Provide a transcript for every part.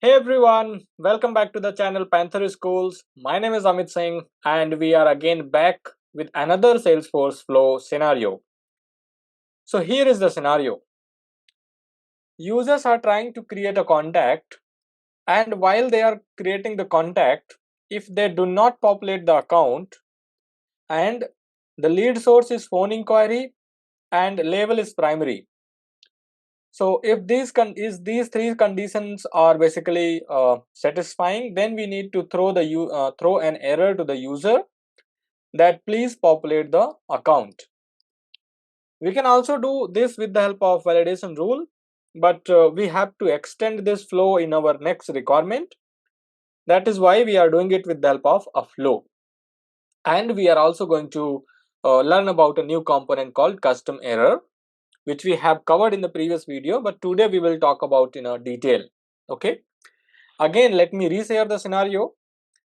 Hey everyone, welcome back to the channel PantherSchools. My name is Amit Singh and we are again back with another Salesforce flow scenario. So here is the scenario. Users are trying to create a contact, and while they are creating the contact, if they do not populate the account and the lead source is phone inquiry and label is primary. So if these three conditions are basically satisfying, then we need to throw an error to the user that please populate the account. We can also do this with the help of validation rule, but we have to extend this flow in our next requirement. That is why we are doing it with the help of a flow. And we are also going to learn about a new component called custom error, which we have covered in the previous video, but today we will talk about in a detail. Okay. Again, let me re-share the scenario.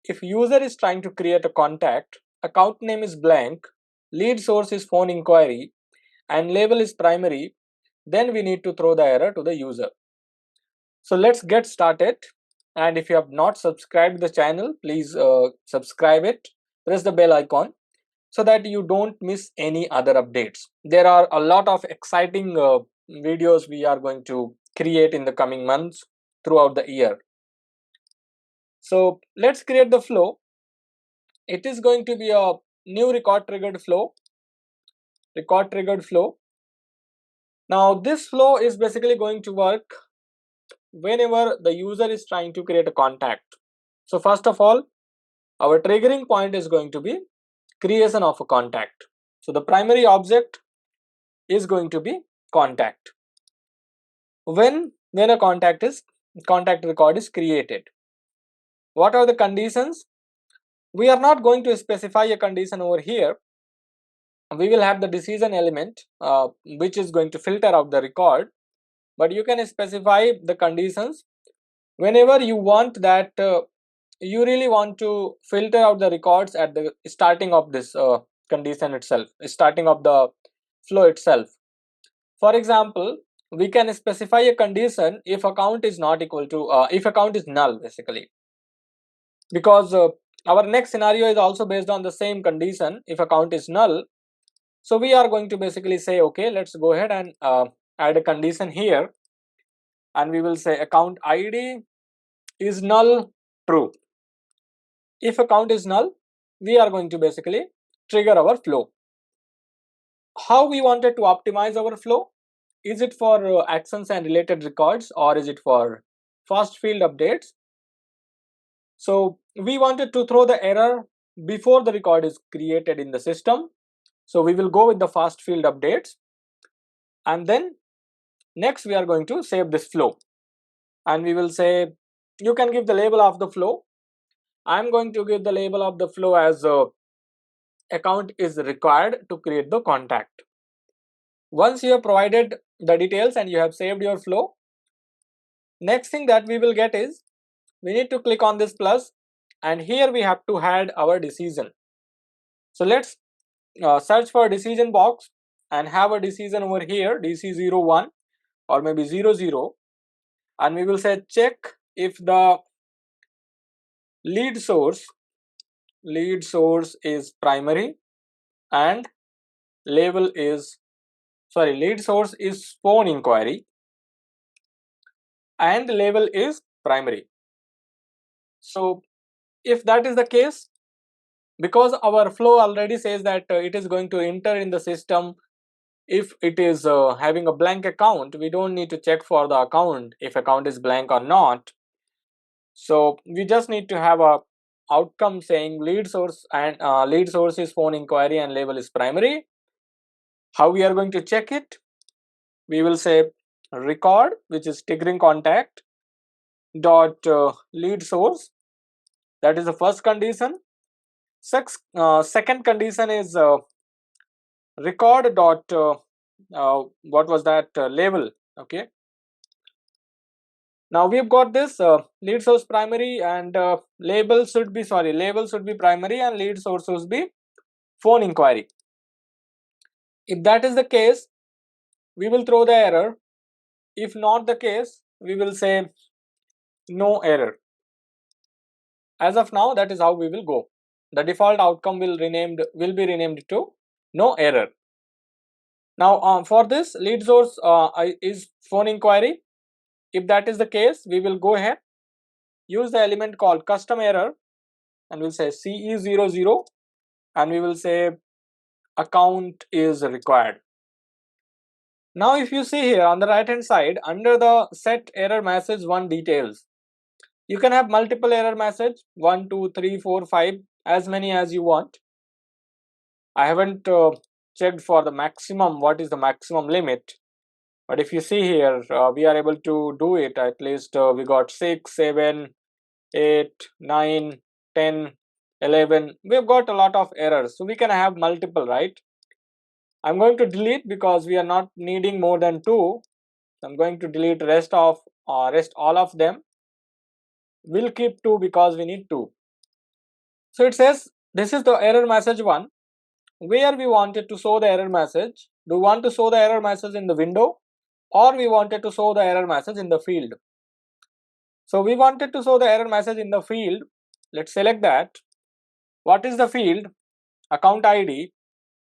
If user is trying to create a contact, account name is blank, lead source is phone inquiry, and label is primary, then we need to throw the error to the user. So let's get started. And if you have not subscribed the channel, please subscribe it, press the bell icon so that you don't miss any other updates. There are a lot of exciting videos we are going to create in the coming months throughout the year. So let's create the flow. It is going to be a new record triggered flow. Now this flow is basically going to work whenever the user is trying to create a contact. So first of all, our triggering point is going to be creation of a contact. So the primary object is going to be contact. When a contact record is created, what are the conditions? We are not going to specify a condition over here. We will have the decision element which is going to filter out the record, but you can specify the conditions whenever you want that you really want to filter out the records at the starting of this condition itself, starting of the flow itself. For example, we can specify a condition if account is not equal to if account is null, basically, because our next scenario is also based on the same condition if account is null. So we are going to basically say, okay, let's go ahead and add a condition here, and we will say account ID is null, true. If account is null, we are going to basically trigger our flow. How we wanted to optimize our flow? Is it for actions and related records, or is it for fast field updates? So we wanted to throw the error before the record is created in the system. So we will go with the fast field updates, and then next we are going to save this flow, and we will say you can give the label of the flow. I'm going to give the label of the flow as account is required to create the contact. Once you have provided the details and you have saved your flow, next thing that we will get is we need to click on this plus, and here we have to add our decision. So let's search for decision box and have a decision over here, DC01 or maybe 00, and we will say check if the lead source is primary and label is lead source is phone inquiry and label is primary. So if that is the case, because our flow already says that it is going to enter in the system if it is having a blank account, we don't need to check for the account if account is blank or not. So we just need to have a outcome saying lead source is phone inquiry and label is primary. How we are going to check it? We will say record, which is triggering contact, dot lead source. That is the first condition. Second condition is record dot what was that label. Okay, now we've got this lead source primary and label should be primary and lead source should be phone inquiry. If that is the case, we will throw the error. If not the case, we will say no error. As of now, that is how we will go. The default outcome will be renamed to no error. Now for this, lead source is phone inquiry. If that is the case, we will go ahead, use the element called custom error, and we'll say CE00, and we will say account is required. Now if you see here on the right hand side, under the set error message 1 details, you can have multiple error message 1, 2, 3, 4, 5, as many as you want. I haven't checked for the maximum, what is the maximum limit, but if you see here, we are able to do it. At least we got 6, 7, 8, 9, 10, 11. We've got a lot of errors, so we can have multiple, right? I'm going to delete because we are not needing more than 2. I'm going to delete rest all of them. We'll keep 2 because we need 2. So it says this is the error message 1, where we wanted to show the error message. Do we want to show the error message in the window, or we wanted to show the error message in the field? So we wanted to show the error message in the field. Let's select that. What is the field? Account ID.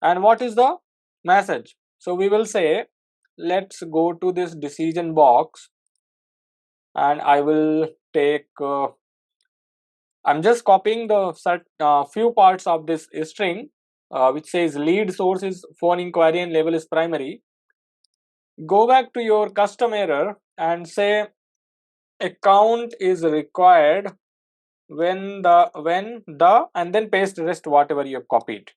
And what is the message? So we will say, let's go to this decision box, and I will take I'm just copying the few parts of this string, which says lead source is phone inquiry and label is primary. Go back to your custom error and say account is required when the and then paste rest whatever you have copied.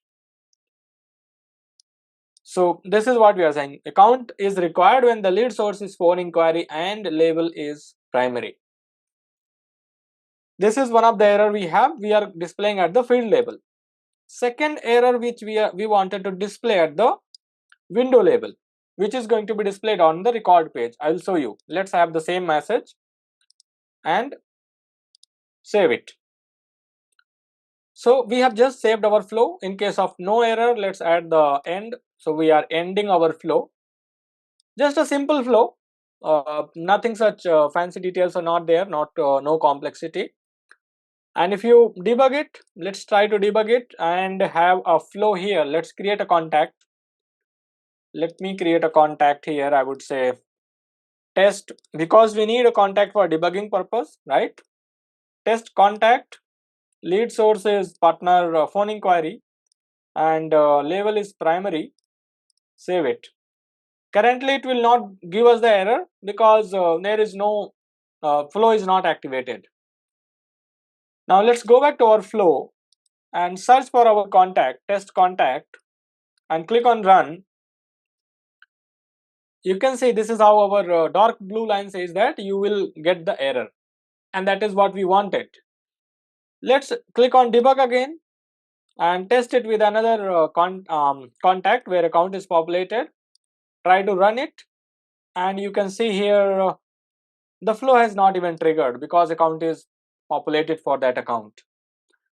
So this is what we are saying. Account is required when the lead source is phone inquiry and label is primary. This is one of the error we have. We are displaying at the field label. Second error which we wanted to display at the window label, which is going to be displayed on the record page. I will show you. Let's have the same message and save it. So we have just saved our flow. In case of no error, let's add the end. So we are ending our flow. Just a simple flow. Nothing such fancy details are not there. No complexity. And if you debug it, let's try to debug it and have a flow here. Let's create a contact. Let me create a contact here. I would say test, because we need a contact for debugging purpose, right? Test contact, lead source is partner phone inquiry, and label is primary. Save it. Currently it will not give us the error because there is no flow is not activated. Now let's go back to our flow and search for our contact, test contact, and click on run. You can see this is how our dark blue line says that you will get the error, and that is what we wanted. Let's click on debug again and test it with another contact where account is populated. Try to run it, and you can see here the flow has not even triggered because account is populated for that account.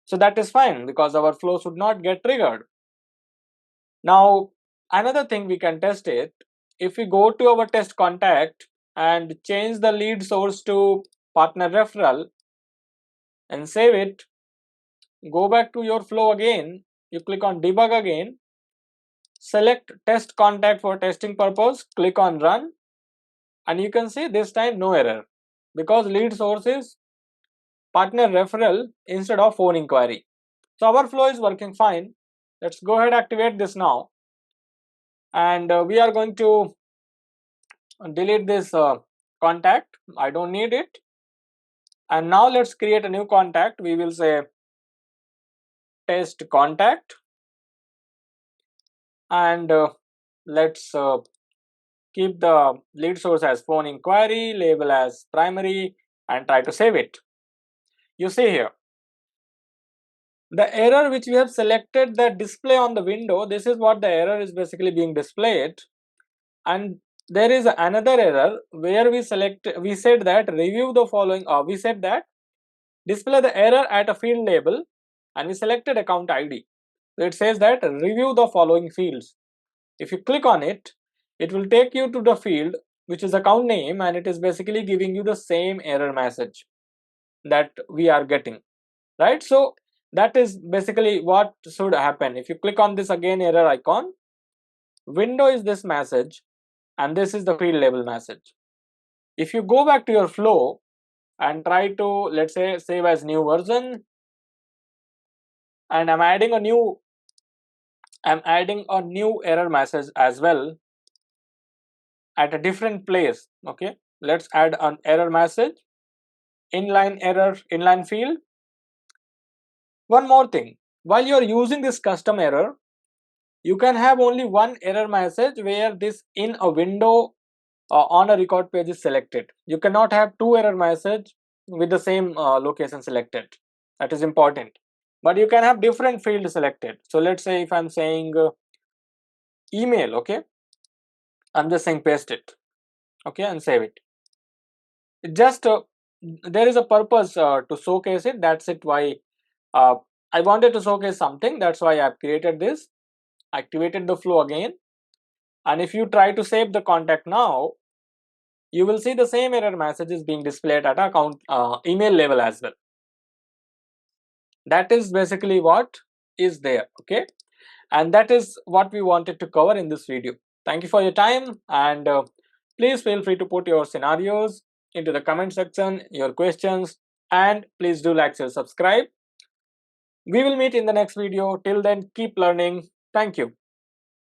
So that is fine because our flow should not get triggered. Now another thing we can test it, if we go to our test contact and change the lead source to partner referral and save it, go back to your flow again, you click on debug again, select test contact for testing purpose, click on run, and you can see this time no error because lead source is partner referral instead of phone inquiry. So our flow is working fine. Let's go ahead and activate this now, and we are going to delete this contact. I don't need it. And now let's create a new contact. We will say test contact, and let's keep the lead source as phone inquiry, label as primary, and try to save it. You see here the error which we have selected, the display on the window, this is what the error is basically being displayed. And there is another error where we said that review the following, we said that display the error at a field label, and we selected account ID. So it says that review the following fields. If you click on it, it will take you to the field which is account name, and it is basically giving you the same error message. that we are getting, right? So that is basically what should happen. If you click on this again error icon, window is this message and this is the field label message. If you go back to your flow and try to, let's say, save as new version, and I'm adding a new error message as well at a different place. Okay, let's add an error message, inline field. One more thing, while you're using this custom error, you can have only one error message where this in a window on a record page is selected. You cannot have two error message with the same location selected. That is important. But you can have different field selected. So let's say if I'm saying email, okay, I'm just saying paste it, okay, and save it. Just there is a purpose to showcase it. That's it. Why I wanted to showcase something. That's why I've created this. Activated the flow again, and if you try to save the contact now, you will see the same error message is being displayed at account email level as well. That is basically what is there, okay, and that is what we wanted to cover in this video. Thank you for your time, and please feel free to put your scenarios into the comment section, your questions, and please do like, share, subscribe. We will meet in the next video. Till then, keep learning. Thank you.